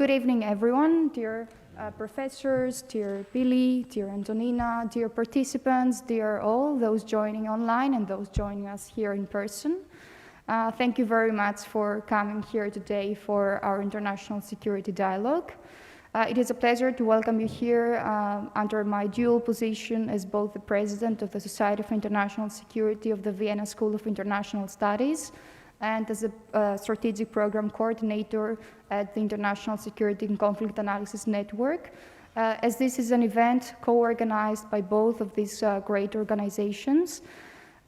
good evening, everyone, dear professors, dear Billy, dear Antonina, dear participants, dear all those joining online and those joining us here in person. Thank you very much for coming here today for our International Security Dialogue. It is a pleasure to welcome you here under my dual position as both the President of the Society for International Security of the Vienna School of International Studies and as a strategic program coordinator at the International Security and Conflict Analysis Network. As this is an event co-organized by both of these great organizations,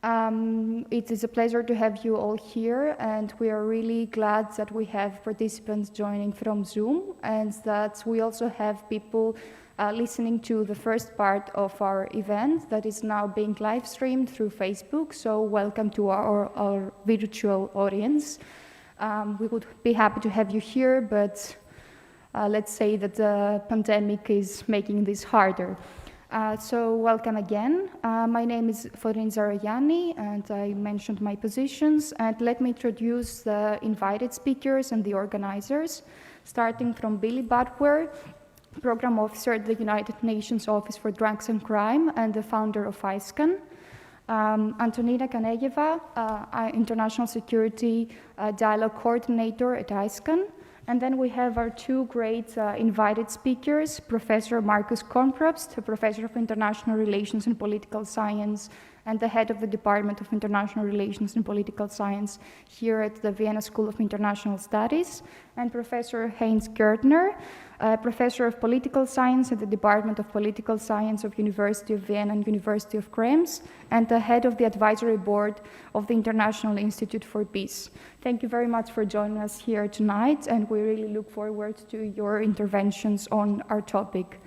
it is a pleasure to have you all here, and we are really glad that we have participants joining from Zoom and that we also have people listening to the first part of our event that is now being live streamed through Facebook. So welcome to our virtual audience. We would be happy to have you here, but let's say that the pandemic is making this harder. So welcome again. My name is Florin Zaragianni, and I mentioned my positions. And let me introduce the invited speakers and the organizers, starting from Billy Batware, Program Officer at the United Nations Office for Drugs and Crime and the founder of iSCAN. Antonina Kaneyeva, International Security Dialogue Coordinator at iSCAN. And then we have our two great invited speakers, Professor Markus Kornprobst, a Professor of International Relations and Political Science and the head of the Department of International Relations and Political Science here at the Vienna School of International Studies, and Professor Heinz Gärtner, Professor of Political Science at the Department of Political Science of University of Vienna and University of Krems, and the head of the Advisory Board of the International Institute for Peace. Thank you very much for joining us here tonight, and we really look forward to your interventions on our topic.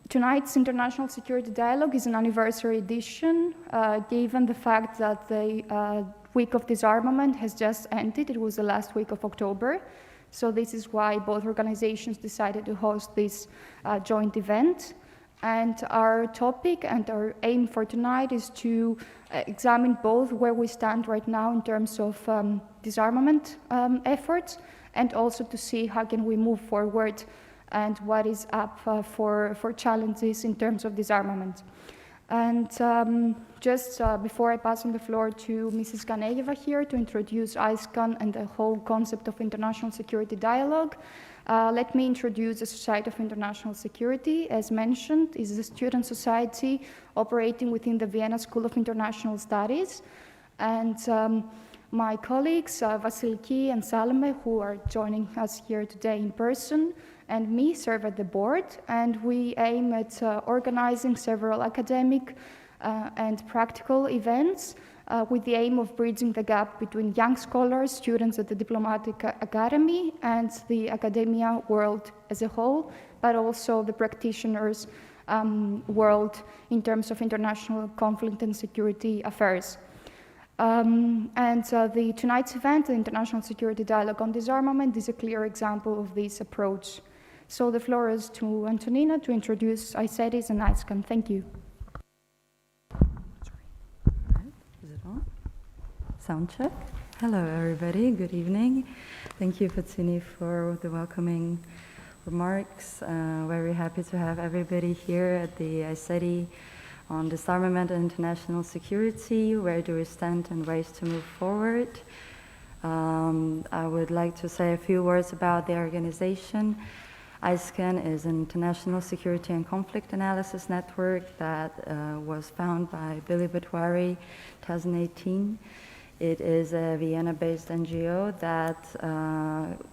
Tonight's International Security Dialogue is an anniversary edition, given the fact that the week of disarmament has just ended. It was the last week of October. So this is why both organizations decided to host this joint event. And our topic and our aim for tonight is to examine both where we stand right now in terms of disarmament efforts, and also to see how can we move forward and what is up for challenges in terms of disarmament. And just before I pass on the floor to Mrs. Kaneyeva here to introduce iSCAN and the whole concept of international security dialogue, let me introduce the Society of International Security. As mentioned, is a student society operating within the Vienna School of International Studies. And my colleagues, Vasiliki and Salome, who are joining us here today in person, and me serve at the board, and we aim at organizing several academic and practical events with the aim of bridging the gap between young scholars, students at the Diplomatic Academy, and the academia world as a whole, but also the practitioners' world in terms of international conflict and security affairs. Tonight's event, the International Security Dialogue on Disarmament, is a clear example of this approach. So the floor is to Antonina to introduce iSEDIs and iSCAN. Thank you. Is it on? Sound check. Hello, everybody. Good evening. Thank you, Fatsini, for the welcoming remarks. Very happy to have everybody here at the iSEDI on disarmament and international security. Where do we stand and ways to move forward? I would like to say a few words about the organization. iSCAN is an international security and conflict analysis network that was founded by Billy Batware in 2018. It is a Vienna-based NGO that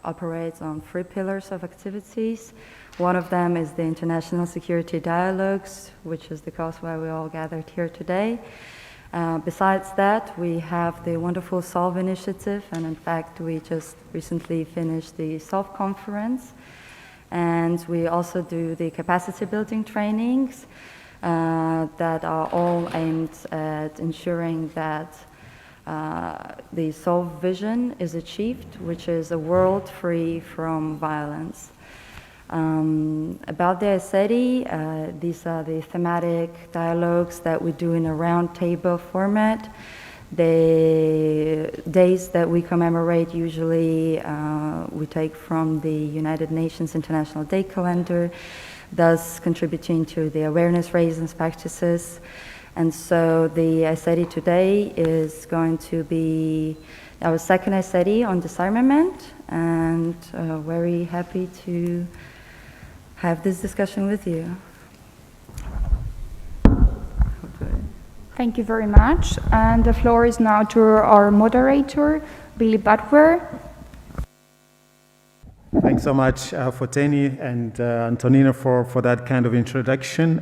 operates on 3 pillars of activities. One of them is the International Security Dialogues, which is the cause why we all gathered here today. Besides that, we have the wonderful SOLVE initiative, and in fact, we just recently finished the SOLVE conference. And we also do the capacity building trainings that are all aimed at ensuring that the SOLVE vision is achieved, which is a world free from violence. About the iSEDI, these are the thematic dialogues that we do in a round table format. They days that we commemorate usually we take from the United Nations International Day Calendar, thus contributing to the awareness raising practices. And so the iSEDI today is going to be our second iSEDI on disarmament, and very happy to have this discussion with you. Thank you very much. And the floor is now to our moderator, Billy Batware. Thanks so much, Foteni and Antonina, for that kind of introduction.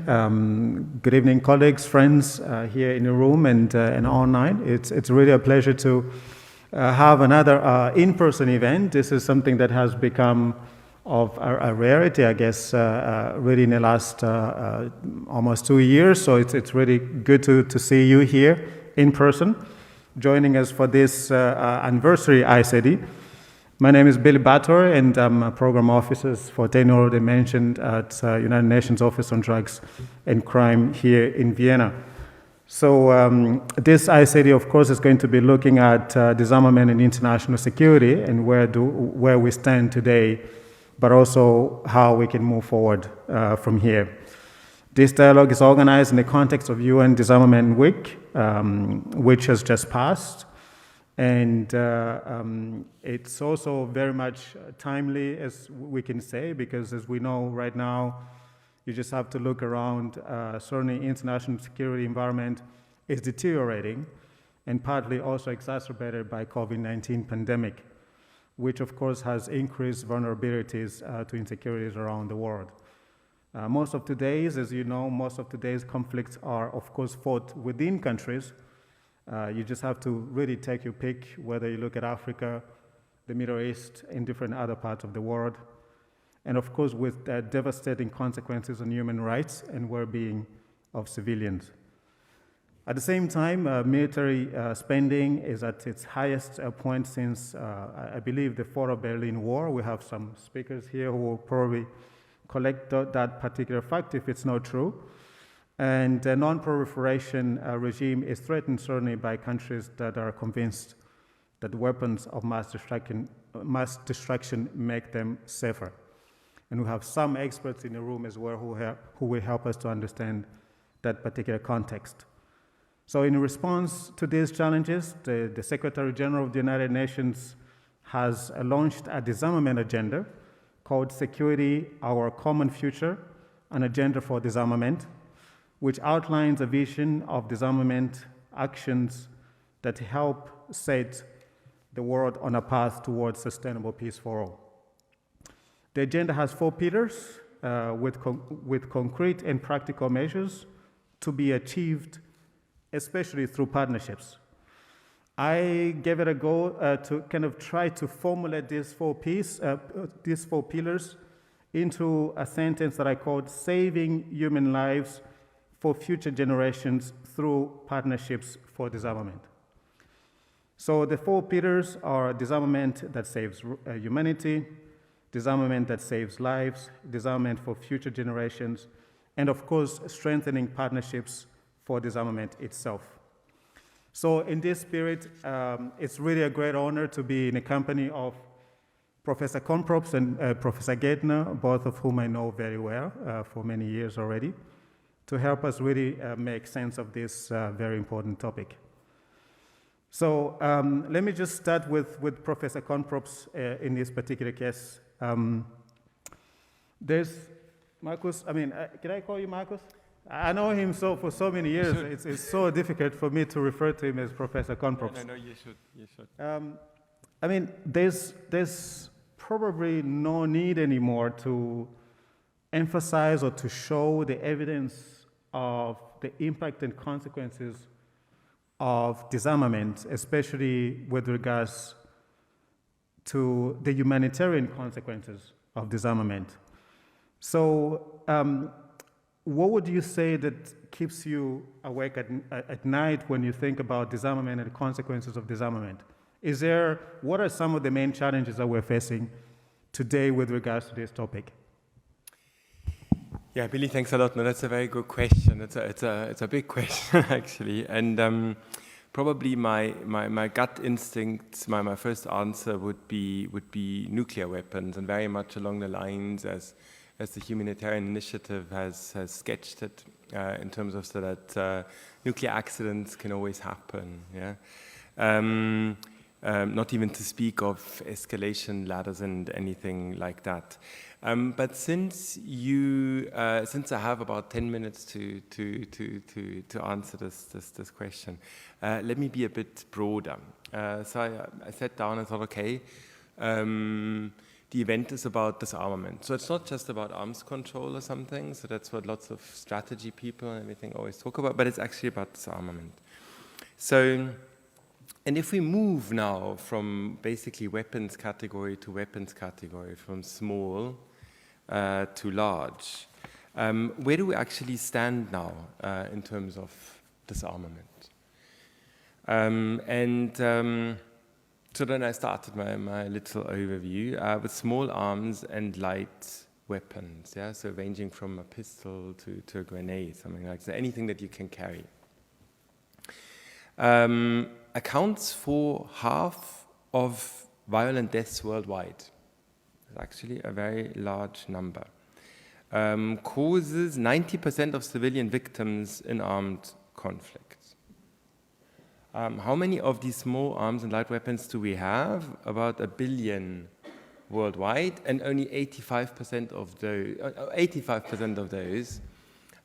Good evening, colleagues, friends here in the room and online. It's really a pleasure to have another in-person event. This is something that has become of a rarity, I guess, really in the last almost 2 years. So it's really good to see you here in person, joining us for this anniversary iSEDI. My name is Billy Batware, and I'm a program officer, as Foteni already mentioned, at United Nations Office on Drugs and Crime here in Vienna. So this iSEDI, of course, is going to be looking at disarmament and international security and where we stand today, but also how we can move forward from here. This dialogue is organized in the context of UN Disarmament Week, which has just passed. And it's also very much timely, as we can say, because as we know right now, you just have to look around, certainly international security environment is deteriorating, and partly also exacerbated by COVID-19 pandemic, which of course has increased vulnerabilities to insecurities around the world. Most of today's, as you know, conflicts are of course fought within countries. You just have to really take your pick, whether you look at Africa, the Middle East, and different other parts of the world. And of course, with devastating consequences on human rights and well-being of civilians. At the same time, military spending is at its highest point since, I believe, the Fall of Berlin War. We have some speakers here who will probably collect that particular fact if it's not true. And the non-proliferation regime is threatened certainly by countries that are convinced that weapons of mass destruction make them safer. And we have some experts in the room as well who will help us to understand that particular context. So in response to these challenges, the Secretary General of the United Nations has launched a disarmament agenda called Security, Our Common Future, an agenda for disarmament, which outlines a vision of disarmament actions that help set the world on a path towards sustainable peace for all. The agenda has 4 pillars with concrete and practical measures to be achieved, especially through partnerships. I gave it a go to kind of try to formulate these 4 pillars into a sentence that I called Saving Human Lives for Future Generations Through Partnerships for Disarmament. So the 4 pillars are disarmament that saves humanity, disarmament that saves lives, disarmament for future generations, and of course, strengthening partnerships for disarmament itself. So in this spirit, it's really a great honor to be in the company of Professor Kornprobst and Professor Gärtner, both of whom I know very well for many years already, to help us really make sense of this very important topic. So let me just start with Professor Kornprobst in this particular case. There's Markus, can I call you Markus? I know him for so many years. It's so difficult for me to refer to him as Professor Kornprobst. No, you should. There's probably no need anymore to emphasize or to show the evidence of the impact and consequences of disarmament, especially with regards to the humanitarian consequences of disarmament. So what would you say that keeps you awake at night when you think about disarmament and the consequences of disarmament? What are some of the main challenges that we're facing today with regards to this topic? Yeah, Billy, thanks a lot. No, that's a very good question. It's a big question, actually. And probably my gut instinct, my first answer would be nuclear weapons, and very much along the lines as the humanitarian initiative has sketched it, in terms of so that nuclear accidents can always happen. Yeah. Not even to speak of escalation ladders and anything like that. But since I have about 10 minutes to answer this question, let me be a bit broader. So I sat down and thought, okay, the event is about disarmament. So it's not just about arms control or something. So that's what lots of strategy people and everything always talk about, but it's actually about disarmament. So, and if we move now from basically weapons category to weapons category, from small to large, where do we actually stand now in terms of disarmament? So then I started my little overview with small arms and light weapons, yeah? So ranging from a pistol to a grenade, something like that, anything that you can carry. Accounts for half of violent deaths worldwide. It's actually a very large number. Causes 90% of civilian victims in armed conflicts. How many of these small arms and light weapons do we have? About 1 billion worldwide, and only 85% of those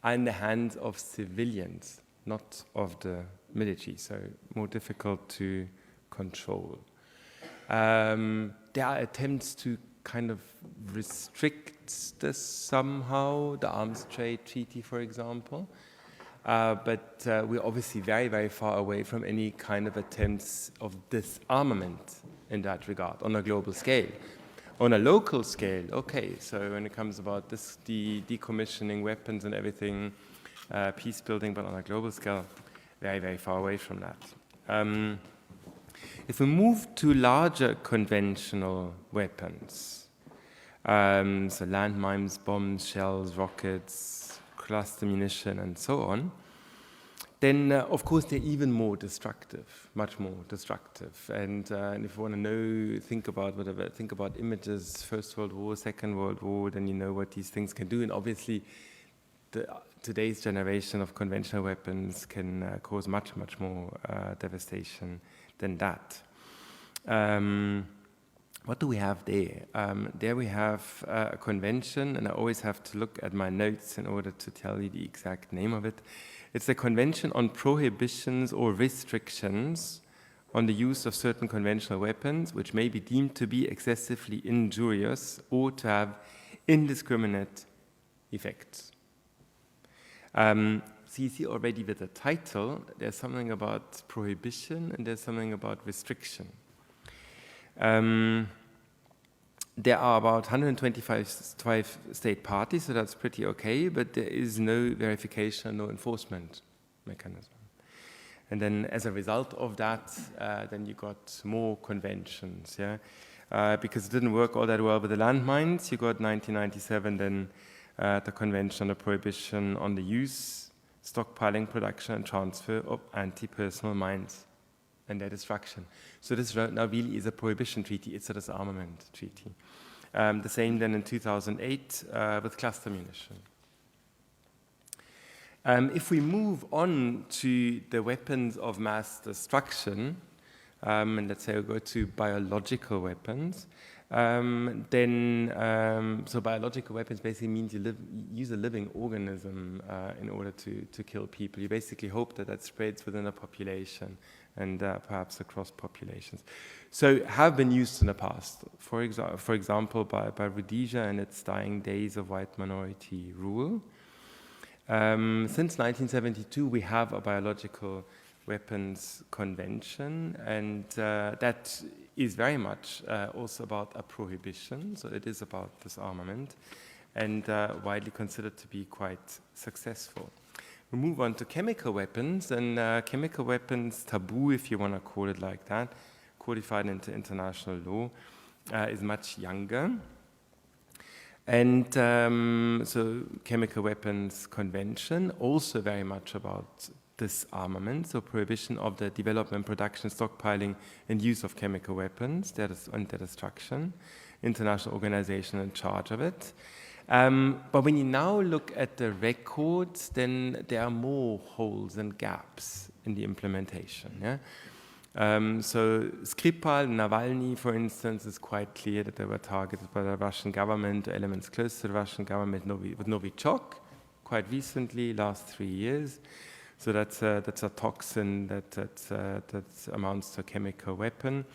are in the hands of civilians, not of the military, so more difficult to control. There are attempts to kind of restrict this somehow, the arms trade treaty, for example. But we're obviously very, very far away from any kind of attempts of disarmament in that regard on a global scale. On a local scale, okay, so when it comes about this, decommissioning weapons and everything, peace building, but on a global scale, very, very far away from that. If we move to larger conventional weapons, so landmines, bombs, shells, rockets, cluster munition, and so on, then of course they're even more destructive, much more destructive. And if you want to know, think about images, First World War, Second World War, then you know what these things can do. And obviously, today's generation of conventional weapons can cause much, much more devastation than that. What do we have there? There we have a convention, and I always have to look at my notes in order to tell you the exact name of it. It's the Convention on Prohibitions or Restrictions on the Use of Certain Conventional Weapons, which may be deemed to be excessively injurious or to have indiscriminate effects. So you see already with the title, there's something about prohibition and there's something about restriction. There are about 125 state parties, so that's pretty okay, but there is no verification, no enforcement mechanism. And then as a result of that, then you got more conventions, yeah? Because it didn't work all that well with the landmines, you got 1997 then the Convention on the Prohibition on the Use, Stockpiling, Production and Transfer of Anti-Personnel Mines and their destruction. So this now really is a prohibition treaty, it's a disarmament treaty. The same then in 2008 with cluster munition. If we move on to the weapons of mass destruction, and let's say we go to biological weapons, then so biological weapons basically means you use a living organism in order to kill people. You basically hope that spreads within a population and perhaps across populations. So have been used in the past, for example, by Rhodesia in its dying days of white minority rule. Since 1972, we have a biological weapons convention, and that is very much also about a prohibition, so it is about disarmament, and widely considered to be quite successful. We move on to chemical weapons, and chemical weapons taboo, if you want to call it like that, codified into international law, is much younger. And so chemical weapons convention, also very much about disarmament, so prohibition of the development, production, stockpiling, and use of chemical weapons, and their destruction, international organization in charge of it. But when you now look at the records, then there are more holes and gaps in the implementation. Yeah? So Skripal, Navalny, for instance, is quite clear that they were targeted by the Russian government, elements close to the Russian government, with Novichok, quite recently, last 3 years. So that's a toxin that amounts to a chemical weapon.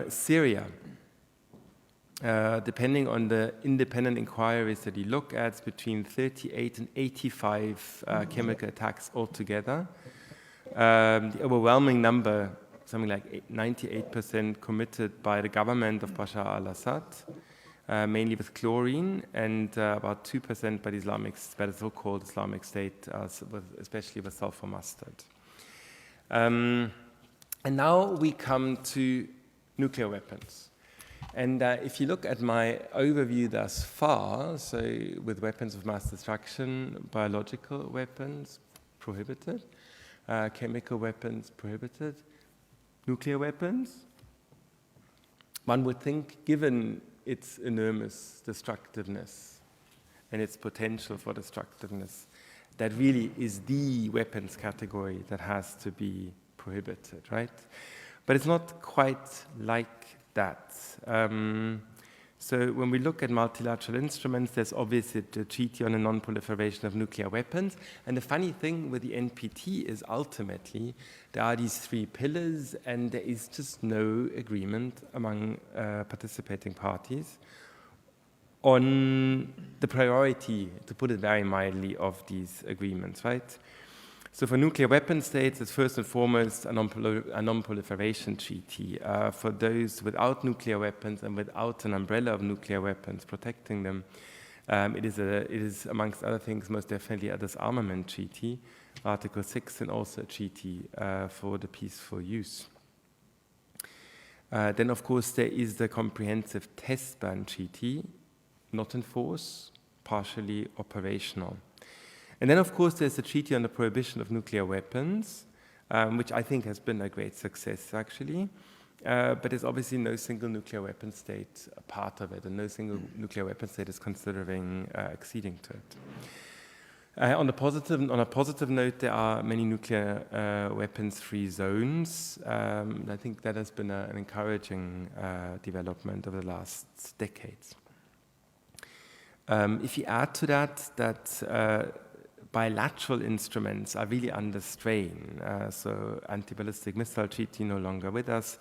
Syria. Depending on the independent inquiries that you look at, it's between 38 and 85 chemical attacks altogether. The overwhelming number, something like 98% committed by the government of Bashar al-Assad, mainly with chlorine, and about 2% by the so-called Islamic State, especially with sulfur mustard. And now we come to nuclear weapons. And if you look at my overview thus far, so with weapons of mass destruction, biological weapons prohibited, chemical weapons prohibited, nuclear weapons, one would think, given its enormous destructiveness and its potential for destructiveness, that really is the weapons category that has to be prohibited, right? But it's not quite like that. So when we look at multilateral instruments, there's obviously the Treaty on the Non-Proliferation of Nuclear Weapons. And the funny thing with the NPT is ultimately there are these 3 pillars and there is just no agreement among participating parties on the priority, to put it very mildly, of these agreements, right? So for nuclear weapon states, it's first and foremost a non-proliferation treaty. For those without nuclear weapons and without an umbrella of nuclear weapons protecting them, it is, amongst other things, most definitely a disarmament treaty, Article 6, and also a treaty for the peaceful use. Then, of course, there is the Comprehensive Test Ban Treaty, not in force, partially operational. And then, of course, there's the Treaty on the Prohibition of Nuclear Weapons, which I think has been a great success, actually. But there's obviously no single nuclear weapon state a part of it, and no single nuclear weapon state is considering acceding to it. On a positive note, there are many nuclear weapons-free zones. I think that has been an encouraging development over the last decades. If you add to that bilateral instruments are really under strain. So anti-ballistic missile treaty no longer with us.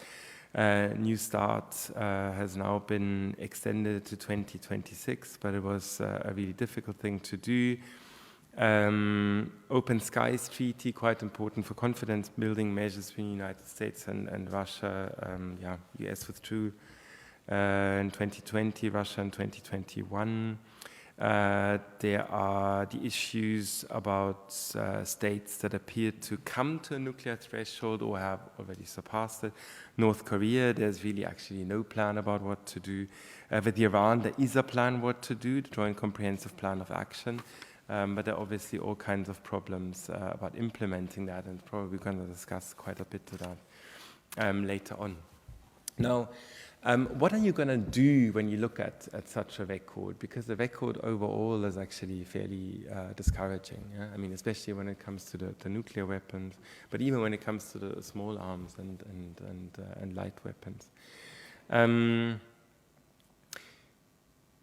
New START has now been extended to 2026, but it was a really difficult thing to do. Open Skies Treaty, quite important for confidence building measures between the United States and Russia. US withdrew in 2020, Russia in 2021. There are the issues about states that appear to come to a nuclear threshold or have already surpassed it. North Korea, there's really actually no plan about what to do. With Iran, there is a plan what to do, the Joint Comprehensive Plan of Action, but there are obviously all kinds of problems about implementing that, and probably we're going to discuss quite a bit of that later on. Now, what are you going to do when you look at such a record? Because the record overall is actually fairly discouraging. Yeah? I mean, especially when it comes to the nuclear weapons, but even when it comes to the small arms and light weapons.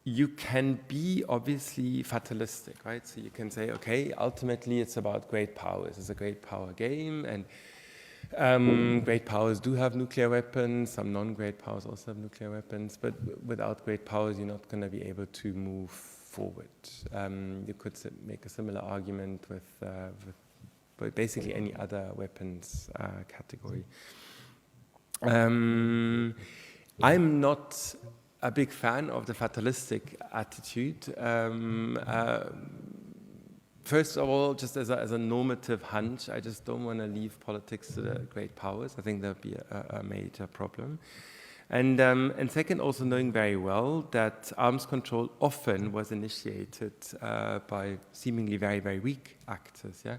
You can be obviously fatalistic, right? So you can say, okay, ultimately it's about great powers. It's a great power game, and great powers do have nuclear weapons, some non-great powers also have nuclear weapons, but without great powers, you're not going to be able to move forward. You could make a similar argument with basically any other weapons category. I'm not a big fan of the fatalistic attitude. First of all, just as a normative hunch, I just don't want to leave politics to the great powers. I think that would be a major problem. And second, also knowing very well that arms control often was initiated by seemingly very, very weak actors. Yeah,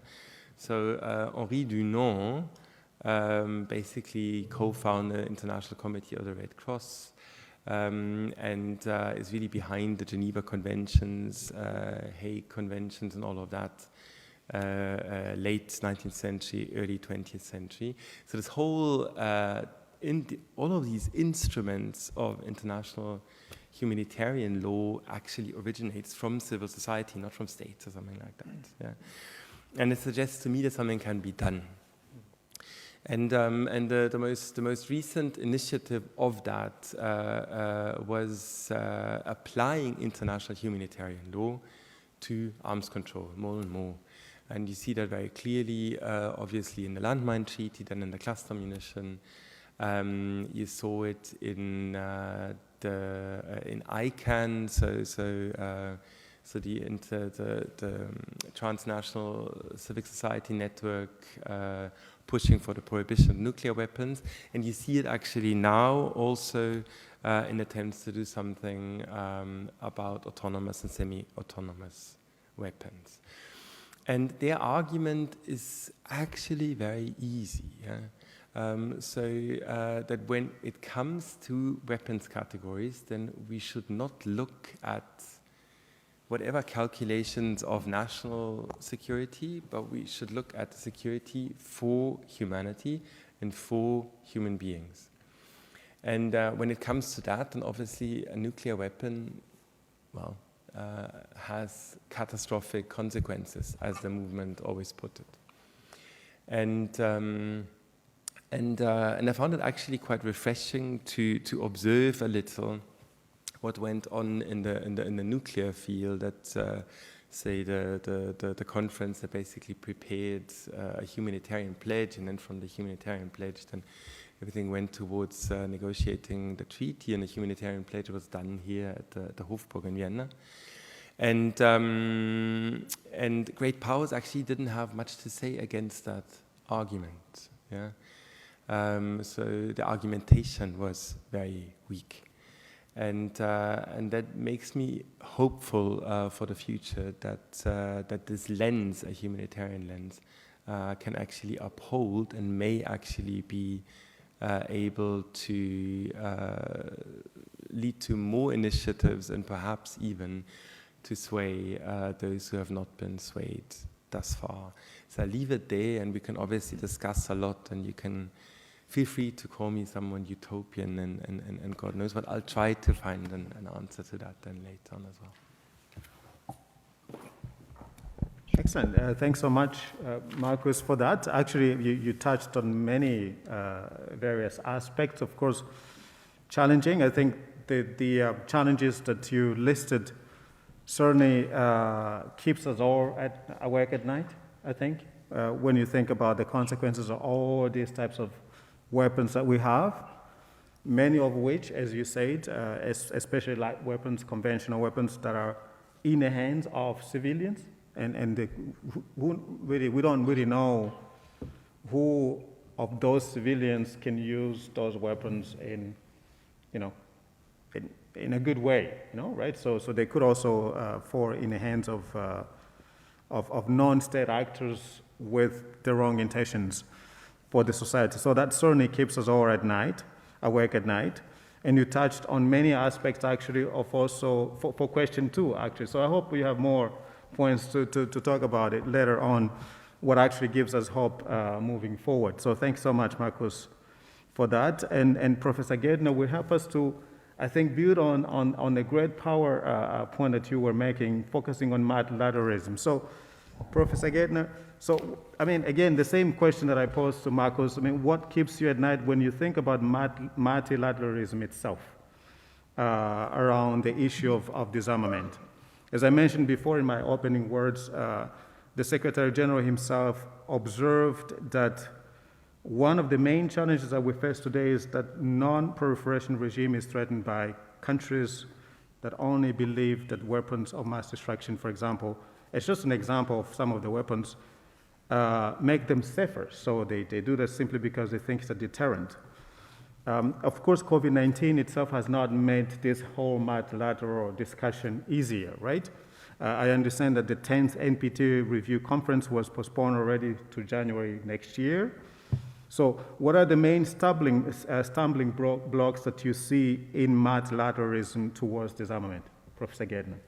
So Henri Dunant basically co-founded the International Committee of the Red Cross, and is really behind the Geneva Conventions, Hague Conventions, and all of that, late 19th century, early 20th century. So this whole, all of these instruments of international humanitarian law actually originates from civil society, not from states or something like that. Yeah. And it suggests to me that something can be done. And the most recent initiative of that was applying international humanitarian law to arms control more and more. And you see that very clearly, obviously, in the landmine treaty, then in the cluster munition. You saw it in in iSCAN, so the transnational civic society network pushing for the prohibition of nuclear weapons, and you see it actually now also in attempts to do something about autonomous and semi-autonomous weapons. And their argument is actually very easy. Yeah? That when it comes to weapons categories, then we should not look at whatever calculations of national security, but we should look at the security for humanity and for human beings. And when it comes to that, then obviously a nuclear weapon, well, has catastrophic consequences, as the movement always put it. And I found it actually quite refreshing to observe a little what went on in the nuclear field. That say the conference that basically prepared a humanitarian pledge, and then from the humanitarian pledge, then everything went towards negotiating the treaty, and the humanitarian pledge was done here at the Hofburg in Vienna. And great powers actually didn't have much to say against that argument. Yeah. So the argumentation was very weak. And that makes me hopeful for the future that this lens, a humanitarian lens, can actually uphold and may actually be able to lead to more initiatives and perhaps even to sway those who have not been swayed thus far. So I leave it there, and we can obviously discuss a lot, and you can feel free to call me someone utopian and God knows what. I'll try to find an answer to that then later on as well. Excellent. Thanks so much, Markus, for that. Actually, you touched on many various aspects, of course, challenging. I think the challenges that you listed certainly keeps us all awake at night, I think, when you think about the consequences of all these types of weapons that we have, many of which, as you said, especially light weapons, conventional weapons that are in the hands of civilians, and we don't really know who of those civilians can use those weapons in a good way, right? So they could also fall in the hands of non-state actors with the wrong intentions for the society. So that certainly keeps us all awake at night. And you touched on many aspects actually of also for question 2 actually. So I hope we have more points to talk about it later on, what actually gives us hope moving forward. So thanks so much, Markus, for that. And Professor Gärtner will help us to, I think, build on the great power point that you were making, focusing on multilateralism. So Professor Gärtner, so, I mean, again, the same question that I posed to Markus, I mean, what keeps you at night when you think about multilateralism itself around the issue of disarmament? As I mentioned before in my opening words, the Secretary General himself observed that one of the main challenges that we face today is that non-proliferation regime is threatened by countries that only believe that weapons of mass destruction, for example, it's just an example of some of the weapons, make them safer. So they do that simply because they think it's a deterrent. Of course, COVID-19 itself has not made this whole multilateral discussion easier, right? I understand that the 10th NPT review conference was postponed already to January next year. So what are the main stumbling blocks that you see in multilateralism towards disarmament? Professor Gärtner.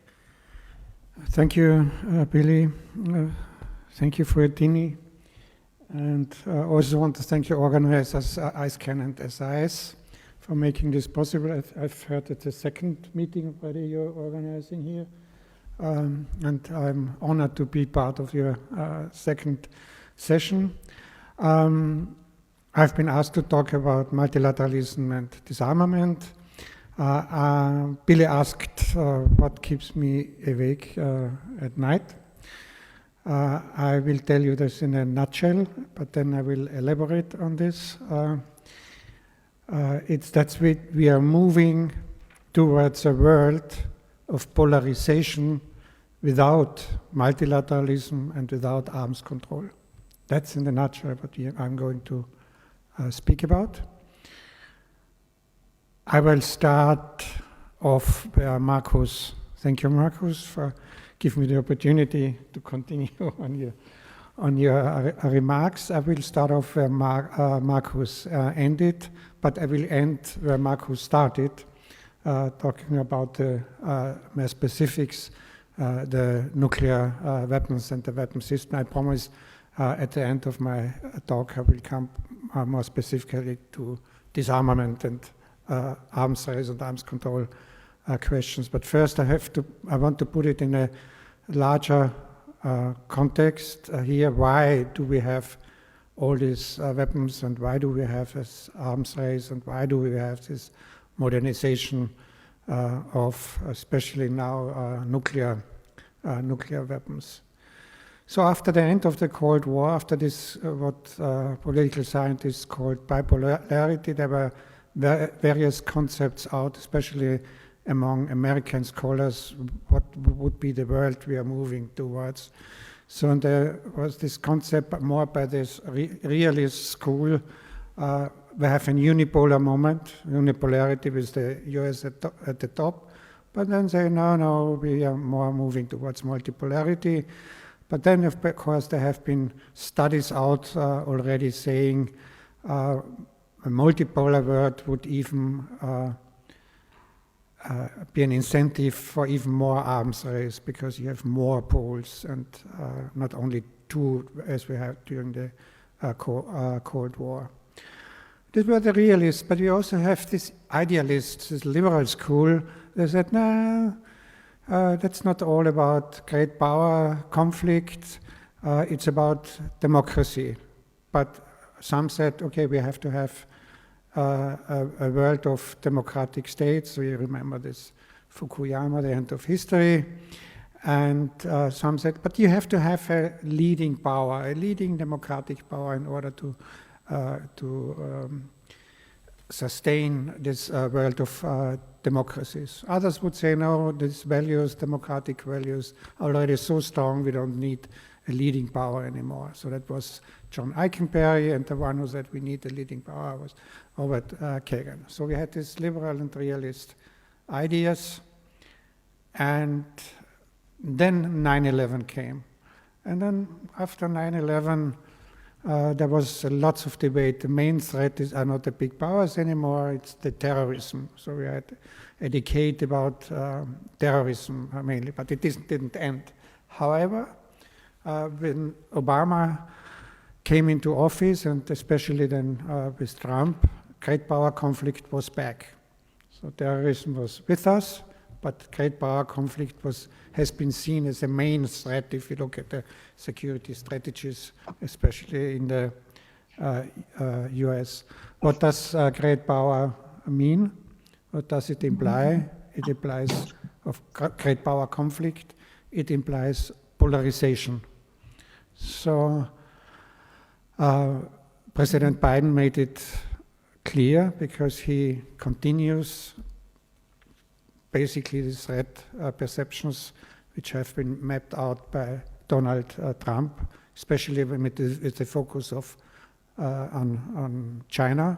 Thank you, Billy. Thank you, Fredini. And I also want to thank your organizers, iSCAN and SIS, for making this possible. I've heard it's the second meeting already you're organizing here. And I'm honored to be part of your second session. I've been asked to talk about multilateralism and disarmament. Billy asked what keeps me awake at night. I will tell you this in a nutshell, but then I will elaborate on this. It's that we are moving towards a world of polarization without multilateralism and without arms control. That's in a nutshell what I'm going to speak about. I will start off where Markus, thank you Markus for giving me the opportunity to continue on your remarks. I will start off where Markus ended, but I will end where Markus started, talking about the more specifics, the nuclear weapons and the weapon system. I promise at the end of my talk I will come more specifically to disarmament and arms race and arms control questions. But first I want to put it in a larger context here. Why do we have all these weapons, and why do we have this arms race, and why do we have this modernization of, especially now, nuclear weapons? So after the end of the Cold War, after this, what political scientists called bipolarity, there were various concepts out, especially among American scholars, what would be the world we are moving towards. So there was this concept more by this realist school. We have a unipolar moment, unipolarity with the US at the top, but then say, no, we are more moving towards multipolarity. But then, of course, there have been studies out already saying a multipolar world would even be an incentive for even more arms race, because you have more poles and not only two as we had during the Cold War. These were the realists, but we also have these idealists, this liberal school. They said, no, that's not all about great power conflict. It's about democracy. But some said, okay, we have to have a world of democratic states. So you remember this Fukuyama, the end of history. And some said, but you have to have a leading power, a leading democratic power in order to sustain this world of democracies. Others would say, no, these values, democratic values, are already so strong we don't need a leading power anymore. So that was John Eikenberry, and the one who said we need a leading power was Robert Kagan. So we had these liberal and realist ideas, and then 9/11 came. And then after 9/11, there was lots of debate. The main threat are not the big powers anymore, it's the terrorism. So we had a decade about terrorism mainly, but it didn't end. However, when Obama came into office, and especially then with Trump, great power conflict was back. So terrorism was with us, but great power conflict has been seen as a main threat if you look at the security strategies, especially in the US. What does great power mean? What does it imply? It implies of great power conflict. It implies polarization. So President Biden made it clear, because he continues basically the threat perceptions which have been mapped out by Donald Trump, especially with the focus on China.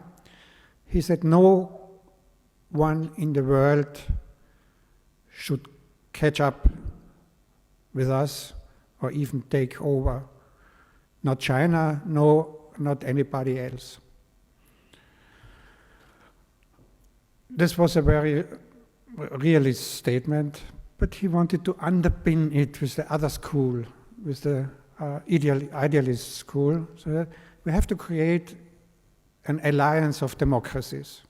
He said no one in the world should catch up with us or even take over. Not China, no, not anybody else. This was a very realist statement, but he wanted to underpin it with the other school, with the idealist school, so that we have to create an alliance of democracies.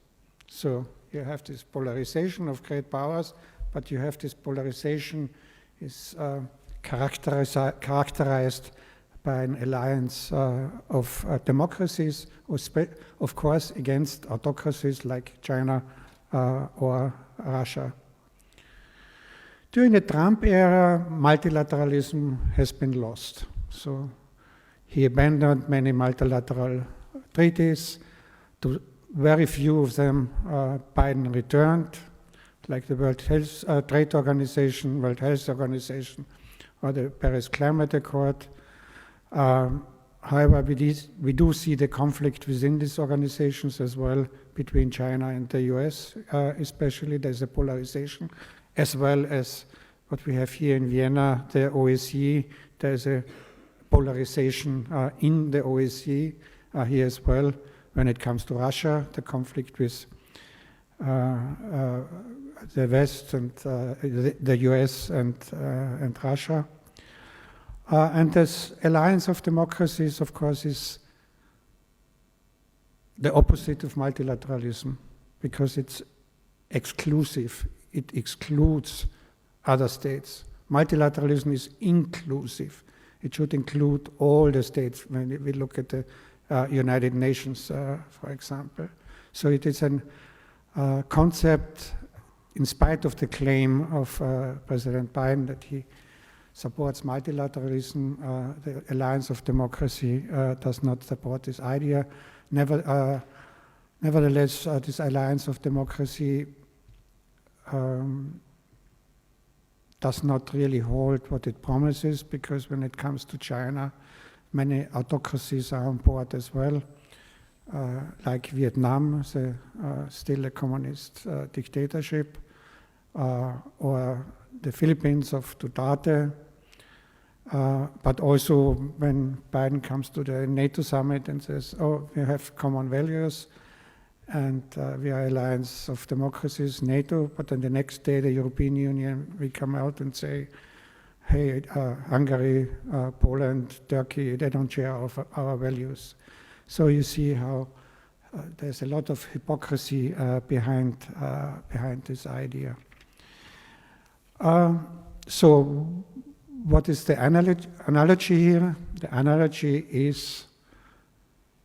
So you have this polarization of great powers, but you have this polarization is characterized by an alliance of democracies, of course, against autocracies like China or Russia. During the Trump era, multilateralism has been lost. So he abandoned many multilateral treaties. To very few of them Biden returned, like the World Health Trade Organization, World Health Organization, or the Paris Climate Accord. However, we do see the conflict within these organizations as well, between China and the US, especially. There's a polarization, as well as what we have here in Vienna, the OSCE. There's a polarization in the OSCE here as well. When it comes to Russia, the conflict with the West and the US and Russia. And this alliance of democracies, of course, is the opposite of multilateralism, because it's exclusive. It excludes other states. Multilateralism is inclusive. It should include all the states when we look at the United Nations, for example. So it is a concept, in spite of the claim of President Biden that he supports multilateralism, the alliance of democracy does not support this idea. Nevertheless, this alliance of democracy does not really hold what it promises, because when it comes to China, many autocracies are on board as well, like Vietnam, still a communist dictatorship, or the Philippines of Duterte. But also when Biden comes to the NATO summit and says, oh, we have common values, and we are alliance of democracies, NATO, but then the next day the European Union will come out and say, hey, Hungary, Poland, Turkey, they don't share our values. So you see how there's a lot of hypocrisy behind this idea. So what is the analogy here? The analogy is,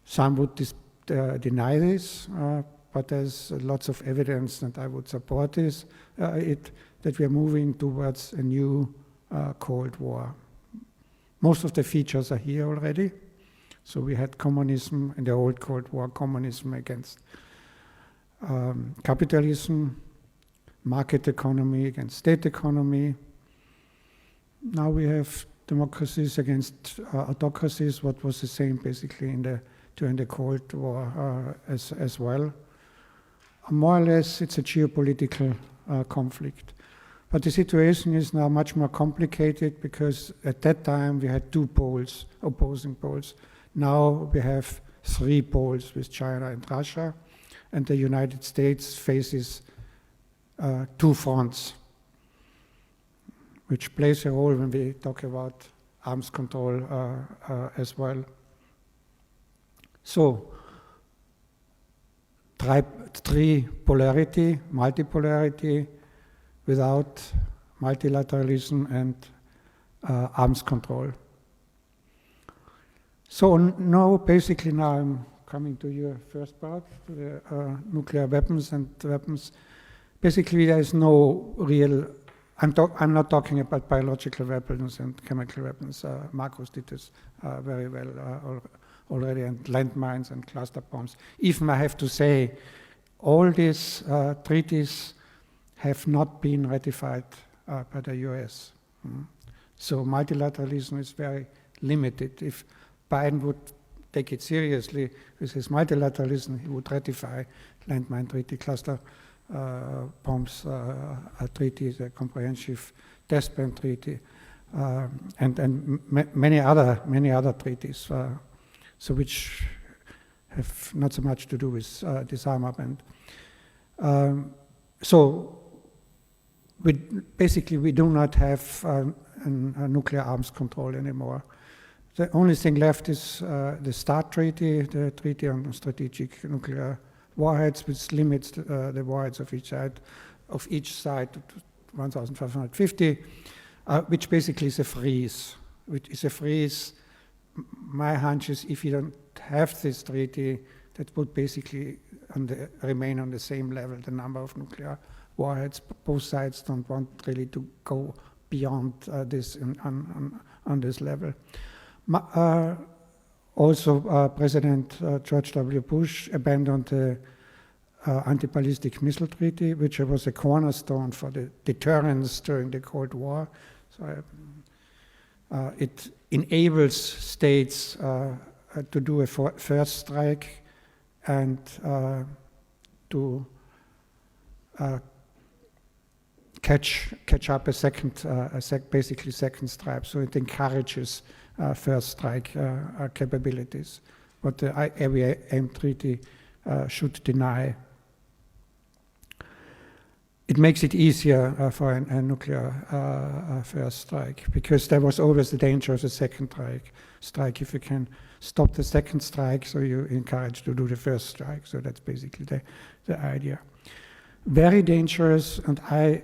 some would deny this, but there's lots of evidence that I would support this, that we are moving towards a new Cold War. Most of the features are here already. So we had communism in the old Cold War, communism against capitalism, market economy against state economy. Now we have democracies against autocracies, what was the same basically during the Cold War as well. More or less, it's a geopolitical conflict. But the situation is now much more complicated, because at that time we had two poles, opposing poles. Now we have three poles with China and Russia, and the United States faces two fronts, which plays a role when we talk about arms control as well. So, tripolarity, multipolarity, without multilateralism and arms control. So now, basically now I'm coming to your first part, to the nuclear weapons and weapons. Basically there is no real, I'm not talking about biological weapons and chemical weapons. Markus did this very well already, and landmines and cluster bombs. Even I have to say, all these treaties have not been ratified by the US. So multilateralism is very limited. If Biden would take it seriously with his multilateralism, he would ratify landmine treaty, cluster bombs treaty, the comprehensive test ban treaty. many other treaties, so which have not so much to do with disarmament. So we do not have a nuclear arms control anymore. The only thing left is the START Treaty, the Treaty on Strategic Nuclear Warheads, which limits the warheads of each side to 1,550, which basically is a freeze. My hunch is if you don't have this treaty, that would basically remain on the same level, the number of nuclear warheads. Both sides don't want really to go beyond this on this level. Also, President George W. Bush abandoned the anti-ballistic missile treaty, which was a cornerstone for the deterrence during the Cold War. So it enables states to do a first strike and to catch up basically second strike. So it encourages first strike capabilities, what the IAM treaty should deny. It makes it easier for a nuclear first strike, because there was always the danger of the second strike. If you can stop the second strike, so you encourage to do the first strike. So that's basically the idea. Very dangerous, and I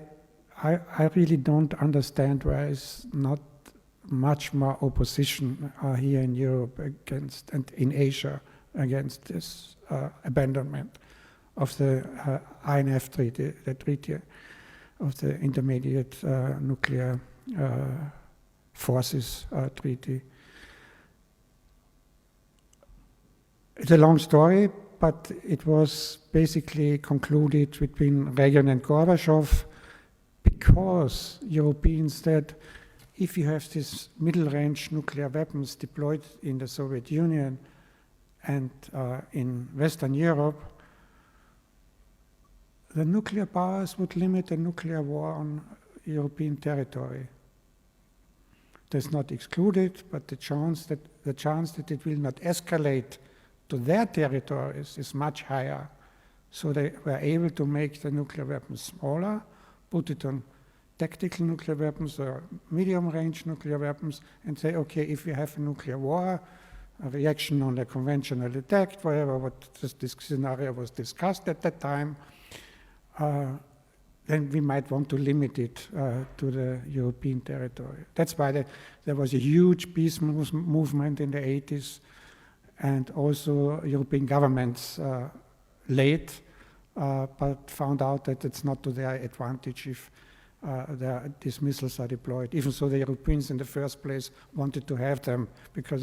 really don't understand why is not much more opposition here in Europe against, and in Asia against this abandonment of the INF Treaty, the Treaty of the Intermediate Nuclear Forces Treaty. It's a long story, but it was basically concluded between Reagan and Gorbachev, because Europeans said, if you have these middle-range nuclear weapons deployed in the Soviet Union and in Western Europe, the nuclear powers would limit a nuclear war on European territory. That's not excluded, but the chance that it will not escalate to their territories is much higher. So they were able to make the nuclear weapons smaller, put it on tactical nuclear weapons or medium-range nuclear weapons, and say, okay, if we have a nuclear war, a reaction on a conventional attack, whatever what this scenario was discussed at that time, then we might want to limit it to the European territory. That's why there was a huge peace movement in the 80s, and also European governments late, but found out that it's not to their advantage if these missiles are deployed, even so the Europeans in the first place wanted to have them, because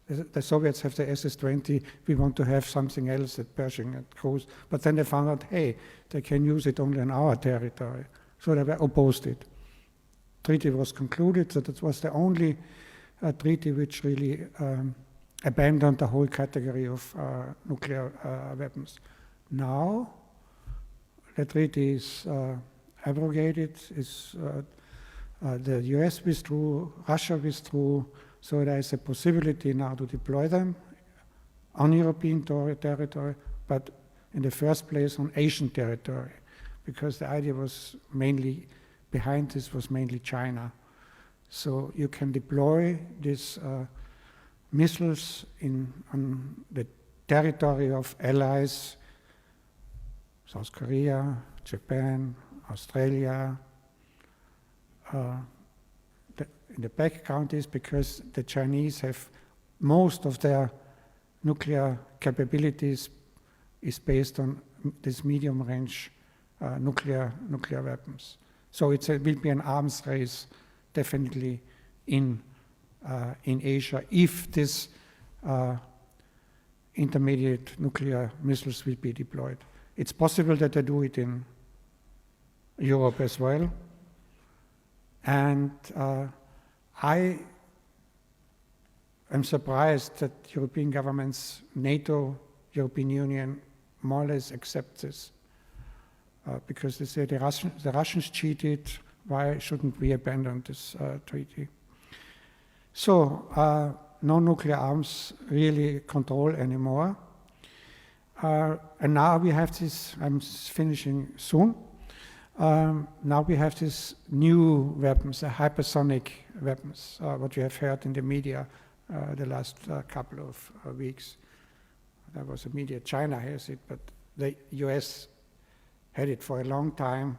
the Soviets have the SS-20, we want to have something else at Pershing and Cruise, but then they found out, hey, they can use it only on our territory, so they were opposed it. Treaty was concluded, so that was the only treaty which really abandoned the whole category of nuclear weapons. Now, the treaty is abrogated, the US withdrew, Russia withdrew, so there is a possibility now to deploy them on European territory, but in the first place on Asian territory, because the idea was mainly, behind this was mainly China. So you can deploy these missiles on the territory of allies, South Korea, Japan, Australia, in the back countries, because the Chinese have most of their nuclear capabilities is based on this medium-range nuclear weapons. So it will be an arms race, definitely in Asia, if this intermediate nuclear missiles will be deployed. It's possible that they do it in Europe as well, and I am surprised that European governments, NATO, European Union, more or less accept this, because they say the Russians cheated, why shouldn't we abandon this treaty? So, no nuclear arms really control anymore. And now we have this, I'm finishing soon, now we have these new weapons, the hypersonic weapons, what you have heard in the media the last couple of weeks. There was a media, China has it, but the US had it for a long time.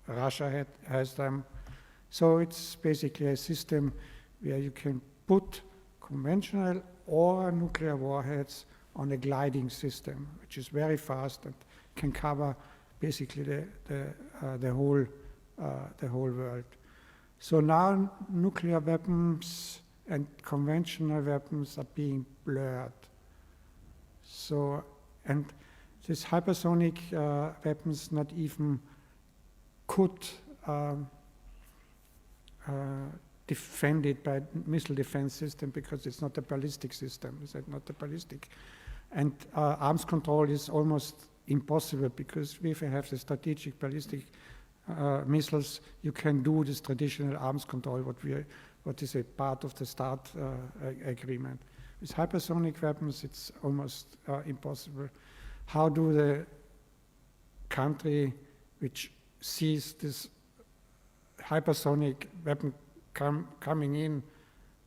Russia has them. So it's basically a system where you can put conventional or nuclear warheads on a gliding system, which is very fast and can cover basically the whole world. So now nuclear weapons and conventional weapons are being blurred. So, and these hypersonic weapons not even could defend it by missile defense system because it's not a ballistic system. It's not a ballistic. And arms control is almost impossible because if you have the strategic ballistic missiles, you can do this traditional arms control, what is a part of the START agreement. With hypersonic weapons, it's almost impossible. How do the country which sees this hypersonic weapon coming in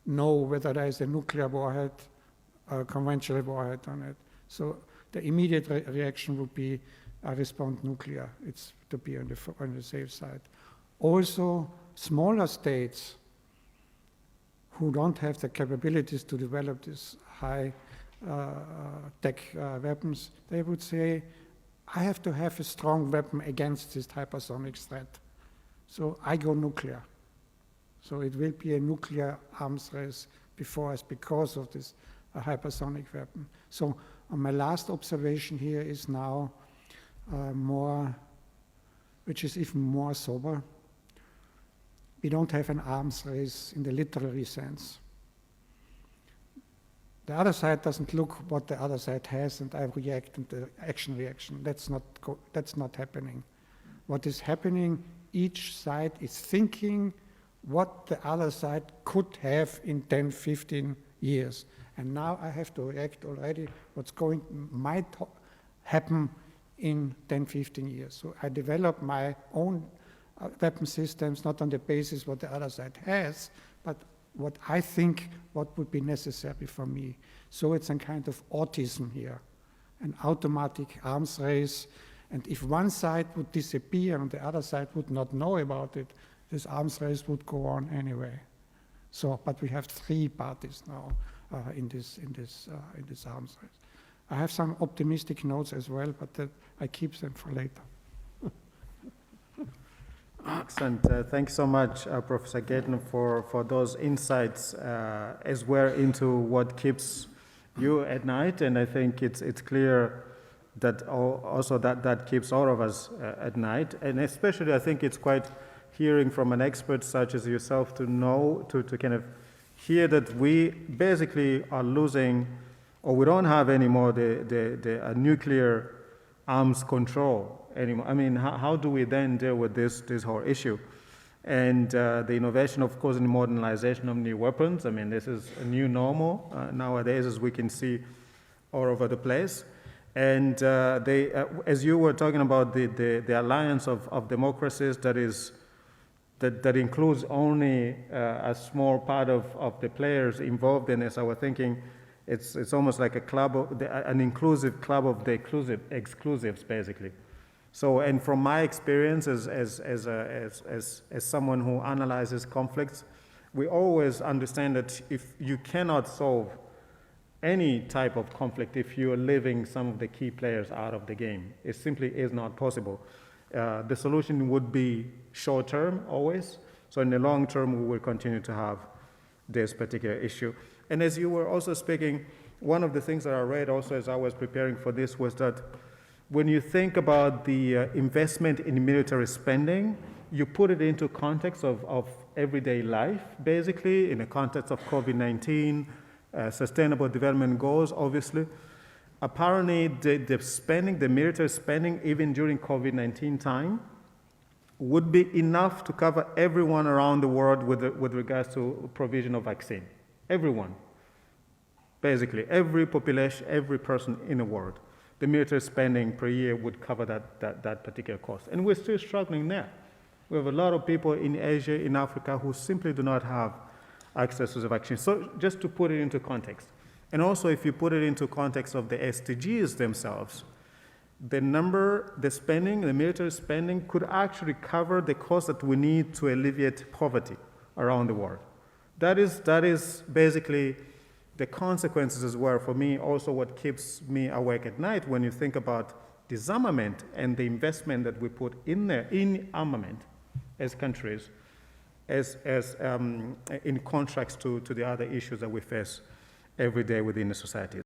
know whether there is a nuclear warhead, a conventional warhead on it? So the immediate reaction would be, I respond nuclear. It's to be on the safe side. Also, smaller states who don't have the capabilities to develop these high tech weapons, they would say, I have to have a strong weapon against this hypersonic threat. So I go nuclear. So it will be a nuclear arms race before us because of this hypersonic weapon. So my last observation here is now more, which is even more sober. We don't have an arms race in the literary sense. The other side doesn't look what the other side has and I react and the action-reaction. That's not happening. What is happening, each side is thinking what the other side could have in 10, 15 years. And now I have to react already what's might happen in 10, 15 years. So I develop my own weapon systems, not on the basis what the other side has, but what I think what would be necessary for me. So it's a kind of autism here, an automatic arms race. And if one side would disappear and the other side would not know about it, this arms race would go on anyway. So, but we have three parties now in this arms race. I have some optimistic notes as well, but I keep them for later. Excellent. Thanks so much, Professor Gärtner, for those insights as well into what keeps you at night. And I think it's clear that also that keeps all of us at night. And especially, I think it's quite hearing from an expert such as yourself to know, to kind of hear that we basically are losing, or we don't have anymore the nuclear arms control anymore. I mean, how do we then deal with this whole issue? And the innovation, of course, in the modernization of new weapons. I mean, this is a new normal nowadays, as we can see all over the place. And as you were talking about the alliance of democracies that includes only a small part of the players involved in this, I was thinking it's almost like a club, an inclusive club of the exclusives, basically. So, and from my experience as someone who analyzes conflicts, we always understand that if you cannot solve any type of conflict if you are leaving some of the key players out of the game, it simply is not possible. The solution would be short-term always. So in the long term, we will continue to have this particular issue. And as you were also speaking, one of the things that I read also as I was preparing for this was that when you think about the investment in military spending, you put it into context of everyday life, basically, in the context of COVID-19, sustainable development goals, obviously. Apparently, the spending, the military spending, even during COVID-19 time, would be enough to cover everyone around the world with regards to provision of vaccine. Everyone. Basically, every population, every person in the world. The military spending per year would cover that particular cost. And we're still struggling there. We have a lot of people in Asia, in Africa, who simply do not have access to the vaccine. So just to put it into context. And also, if you put it into context of the SDGs themselves, the military spending could actually cover the cost that we need to alleviate poverty around the world. That is basically the consequences as well, for me, also what keeps me awake at night when you think about disarmament and the investment that we put in there, in armament as countries, as in contrast to the other issues that we face every day within the society.